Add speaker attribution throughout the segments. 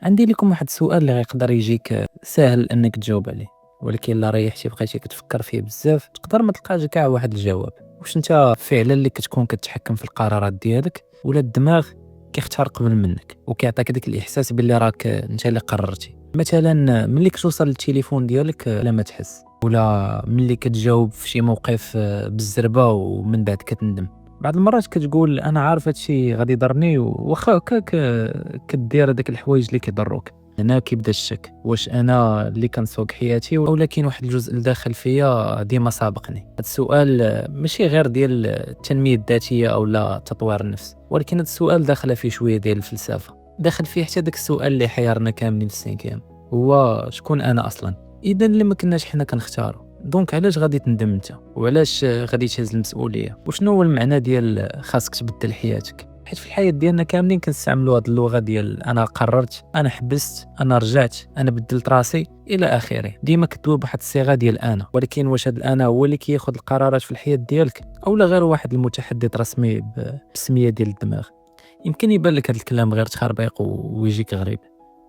Speaker 1: عندي لكم واحد السؤال اللي غيقدر يجيك ساهل انك تجاوب عليه، ولكن الا ريحتي بقيتي كتفكر فيه بزاف تقدر ما تلقاش كاع واحد الجواب. واش انت فعلا اللي كتكون كتحكم في القرارات ديالك، ولا الدماغ كيختار قبل منك وكيعطيك داك الاحساس باللي راك انت اللي قررتي؟ مثلا ملي كتوصل للتليفون ديالك لا ما تحس، ولا ملي كتجاوب في شي موقف بالزربه ومن بعد كتندم. بعض المرات كتقول انا عارف هادشي غادي يضرني، واخا هكاك كدير هذاك الحوايج اللي كيضروك. هنا كيبدا الشك، واش انا اللي كنسوق حياتي ولا كاين واحد الجزء الداخل فيا ديما سابقني؟ هذا السؤال ماشي غير ديال التنميه الذاتيه او لا تطوير النفس، ولكن هذا السؤال داخل فيه شويه ديال الفلسفه، داخل فيه حتى داك السؤال اللي حيرنا كاملين في السنكيام، هو شكون انا اصلا؟ اذا اللي ما كناش حنا كنختاروا، دونك علاش غادي تندم انت؟ وعلاش غادي تهز المسؤوليه؟ وشنو هو المعنى ديال خاصك تبدل حياتك؟ حيت في الحياه ديالنا كاملين كنستعملوا هذه اللغه ديال انا قررت، انا حبست، انا رجعت، انا بدلت راسي الى اخره. ديما كدوي بواحد الصيغه ديال انا، ولكن واش هذا الانا هو اللي كياخذ القرارات في الحياه ديالك، او لا غير واحد المتحدث رسمي بالسميه ديال الدماغ؟ يمكن يبان لك هذا الكلام غير تخربيق ويجيك غريب،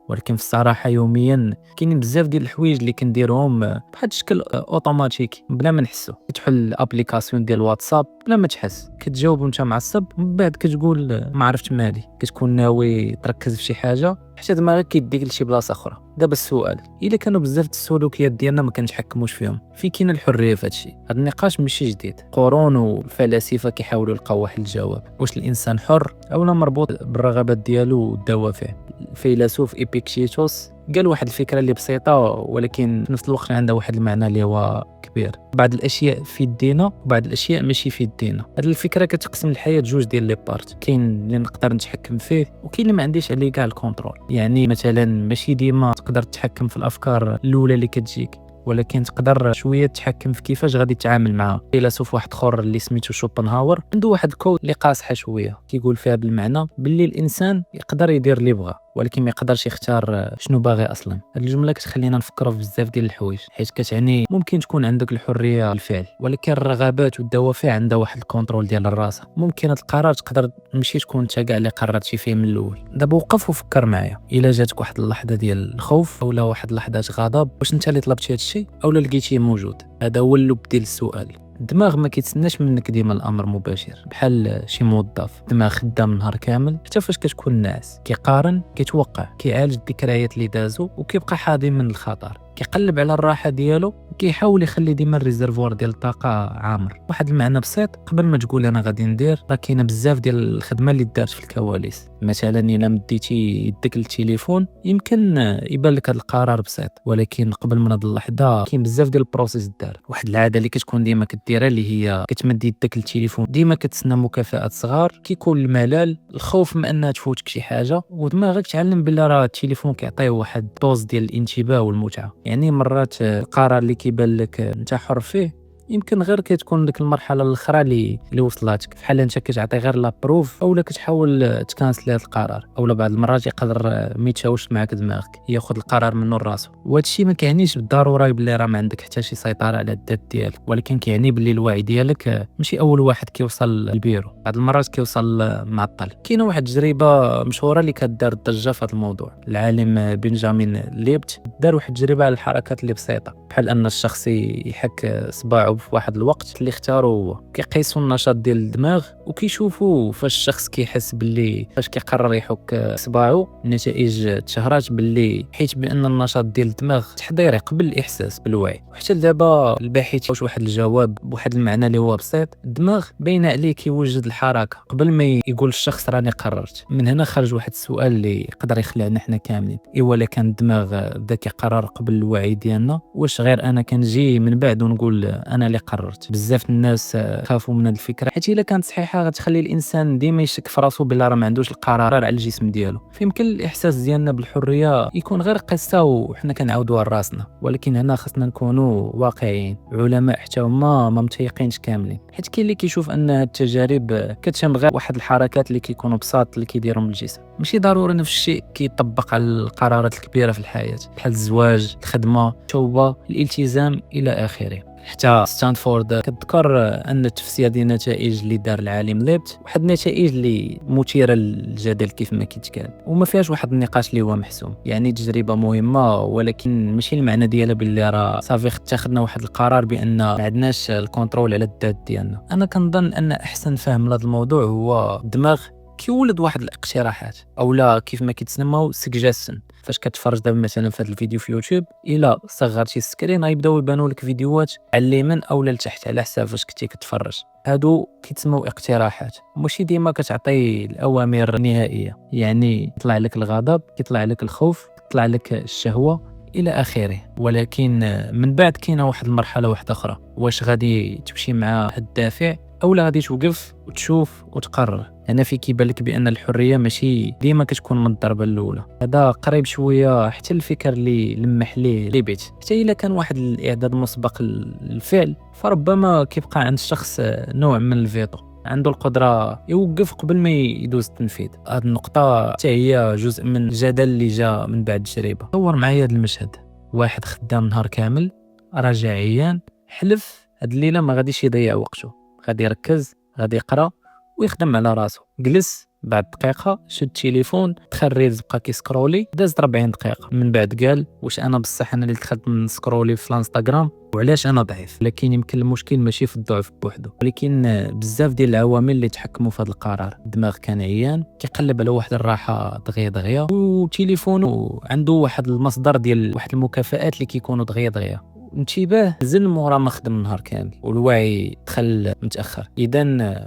Speaker 1: ولكن في الصراحه يوميا كاينين بزاف ديال الحوايج اللي كنديرهم بواحد الشكل اوتوماتيكي بلا ما نحسو. تدخل الابليكاسيون ديال الواتساب بلا ما تحس، كتجاوب وانت معصب، من بعد كتقول ما عرفت مالي. كتكون ناوي تركز في شي حاجه حتى دماغك كيديك لشي بلاصه اخرى. دابا السؤال، الا كانوا بزاف السلوكيات ديالنا ما كنتحكموش فيهم، في كاين الحريه في هادشي؟ هذا النقاش ماشي جديد، قرون والفلاسفه كيحاولوا يلقاو واحد الجواب. واش الانسان حر او لا مربوط بالرغبات ديالو والدوافع؟ الفيلسوف إبيكتيتوس قال واحد الفكرة اللي بسيطة ولكن في نفس الوقت عندها واحد المعنى اللي هو كبير: بعض الأشياء في يدينا وبعض الأشياء ماشي في يدينا. هذه الفكرة كتقسم الحياة جوج ديال لي بارت، كاين اللي نقدر نتحكم فيه وكاين اللي ما عنديش عليه كاع الكونترول. يعني مثلا ماشي ديما تقدر تتحكم في الأفكار الأولى اللي كتجيك، ولكن تقدر شويه تتحكم في كيفاش غادي تتعامل معها. فيلسوف واحد اخر اللي سميتو شوبنهاور عنده واحد الكود اللي قاصحه شويه، كيقول فيها بالمعنى باللي الانسان يقدر يدير اللي بغا ولكن ما يقدرش يختار شنو باغي اصلا. هاد الجمله كتخلينا نفكروا في بزاف ديال الحوايج، حيت كتعني ممكن تكون عندك الحريه بالفعل، ولكن الرغبات والدوافع عندها واحد الكونترول ديال الراس. ممكن هاد القرار تقدر ماشي تكون انت كاع اللي قررتي فيه من الاول. دابا وقف وفكر معايا، الا جاتك واحد اللحظه ديال الخوف اولا واحد لحظه غضب، واش انت اللي طلبتي هادشي اولا لقيتيه موجود؟ هذا هو اللب ديال السؤال. الدماغ ما كيتسناش منك ديما الامر مباشر، بحال شي موظف الدماغ خدام النهار كامل حتى فاش كتكون ناعس، كيقارن، كيتوقع، كيعالج الذكريات اللي دازو وكيبقى حاضر من الخطر، كيقلب على الراحه ديالو وكيحاول يخلي ديما الريزرفوار ديال الطاقه عامر. واحد المعنى بسيط، قبل ما تقول انا غادي ندير، راه كاينه بزاف ديال الخدمه اللي دارت في الكواليس. مثلا الا مديتي يدك للتليفون يمكن يبان لك هذا القرار بسيط، ولكن قبل من هذه اللحظه كاين بزاف ديال البروسيس دار. واحد العاده اللي كتكون ديما كديرها اللي هي كتمد يدك للتليفون، ديما كتسنى مكافآت صغار، كيكون الملل، الخوف من انها تفوتك شي حاجه، ودماغك تعلم بلي راه التليفون كيعطيه واحد دوز ديال الانتباه والمتعه. يعني مرات القرار اللي كيبان لك انت حر فيه يمكن غير كتكون ديك المرحله الاخرى اللي وصلاتك، بحال انت كتعطي غير لا بروف اولا كتحاول تكانسلي هذا القرار، اولا بعض المرات يقدر ما يتشاوش معاك دماغك ياخذ القرار منه لراسو. وهذا الشيء ما كيعنيش بالضروره بلي راه ما عندك حتى شي سيطره على الذات ديالك، ولكن كيعني باللي الوعي ديالك ماشي اول واحد كيوصل للبيرو، بعض المرات كيوصل معطل. كاينه واحد التجربه مشهوره اللي كدار الضجه في هذا الموضوع. العالم بنجامين ليبت دار واحد التجربه على الحركات اللي بسيطه، بحال ان الشخص يحك صباعه في واحد الوقت اللي اختاروا هو، كيقيسوا النشاط ديال الدماغ وكيشوفوا فاش الشخص كيحس باللي فاش كيقرر يحك صباعه النتائج تشهرات باللي حيت بان النشاط ديال الدماغ تحضيري قبل الاحساس بالوعي. وحتى دابا الباحث واش واحد الجواب بواحد المعنى اللي هو بسيط: الدماغ باين عليه كيوجد الحركه قبل ما يقول الشخص راني قررت. من هنا خرج واحد السؤال اللي يقدر يخلعنا حنا كاملين: ايوا لا كان الدماغ بدا كيقرر قبل الوعي ديالنا، واش غير انا كنجي من بعد ونقول انا اللي قررت؟ بزاف الناس خافوا من هذه الفكره، حيت الا كانت صحيحه غتخلي الانسان ديما يشك في راسو بلا راه ما عندوش القرار على الجسم ديالو. فيمكن الاحساس ديالنا بالحريه يكون غير قصه وحنا كنعاودوها لراسنا، ولكن هنا خصنا نكونوا واقعيين. علماء حتى هما ما متيقينش كاملين، حيت كاين اللي كيشوف ان هذه التجارب كتشمل غير واحد الحركات اللي كيكونوا بساط اللي كيديرهم الجسم. ماشي ضروري نفس الشيء كيطبق على القرارات الكبيره في الحياه، بحال الزواج، الخدمه، التوبه، الالتزام الى اخره. حتى ستانفورد كتذكر أن التفسير ديال النتائج اللي دار العالم ليبت واحد النتائج اللي مثيرة للجدل كيف ما كيتقال، وما فيهاش واحد النقاش اللي هو محسوم. يعني تجربة مهمة، ولكن ماشي المعنى ديالها باللي راه صافي اتخذنا واحد القرار بأن ما عندناش الكونترول على الذات ديالنا. أنا كنظن أن أحسن فهم لهذا الموضوع هو الدماغ كيولد واحد الاقتراحات اولا كيف ما كيتسموا سجستن. فاش كتفرج دابا مثلا في هذا الفيديو في يوتيوب، الا صغرتي السكرين غيبداو يبانوا لك فيديوهات على اليمين اولا لتحت على حساب فاش كنتي كتفرج. هادو كيتسموا اقتراحات، ماشي ديما كتعطي الاوامر نهائيه. يعني يطلع لك الغضب، كيطلع لك الخوف، يطلع لك الشهوه الى اخره. ولكن من بعد كاينه واحد المرحله واحده اخرى، واش غادي تمشي مع هاد الدافع اولا غادي توقف وتشوف وتقرر. هنا في كيبان لك بان الحريه ماشي ديما كتكون من الضربه الاولى. هذا قريب شويه حتى الفكر اللي لمح ليه ليبيت. حتى الا كان واحد الاعداد مسبق للفعل، فربما كيبقى عند الشخص نوع من الفيتو، عنده القدره يوقف قبل ما يدوز التنفيذ. هذه النقطه حتى هي جزء من الجدل اللي جا من بعد التجربه. تصور معايا هذا المشهد، واحد خدام نهار كامل، راجع عيان، حلف هاد الليله ما غاديش يضيع وقته، غادي يركز، غادي يقرا ويخدم على راسو. جلس بعد دقيقة، شد التليفون، دخل ريلز، بقى كيسكرولي، دازت 40 دقيقة. من بعد قال واش انا بصح انا اللي دخلت نسكرولي في الانستغرام وعلاش انا ضعيف؟ لكن يمكن المشكل ماشي في الضعف بوحدو، ولكن بزاف ديال العوامل اللي تحكموا في هذا القرار. الدماغ كان عيان، كيقلب على واحد الراحة دغيا دغيا، وتليفونه عنده واحد المصدر ديال واحد المكافآت اللي كيكونوا دغيا دغيا. انتباه زل مورا ما خدم نهار كامل، والوعي دخل متاخر. اذا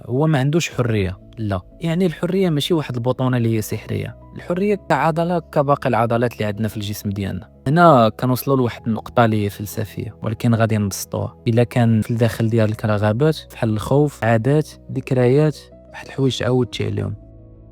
Speaker 1: هو ما عندوش حريه. لا، يعني الحريه ماشي واحد البطونه اللي هي سحريه. الحريه كعضله كباقي العضلات اللي عندنا في الجسم ديالنا. هنا كنوصلوا لواحد النقطه اللي هي فلسفيه، ولكن غادي نبسطوها. الا كان في الداخل ديالك رغبات بحال الخوف، عادات، ذكريات، واحد الحوايج تعودتي عليهم،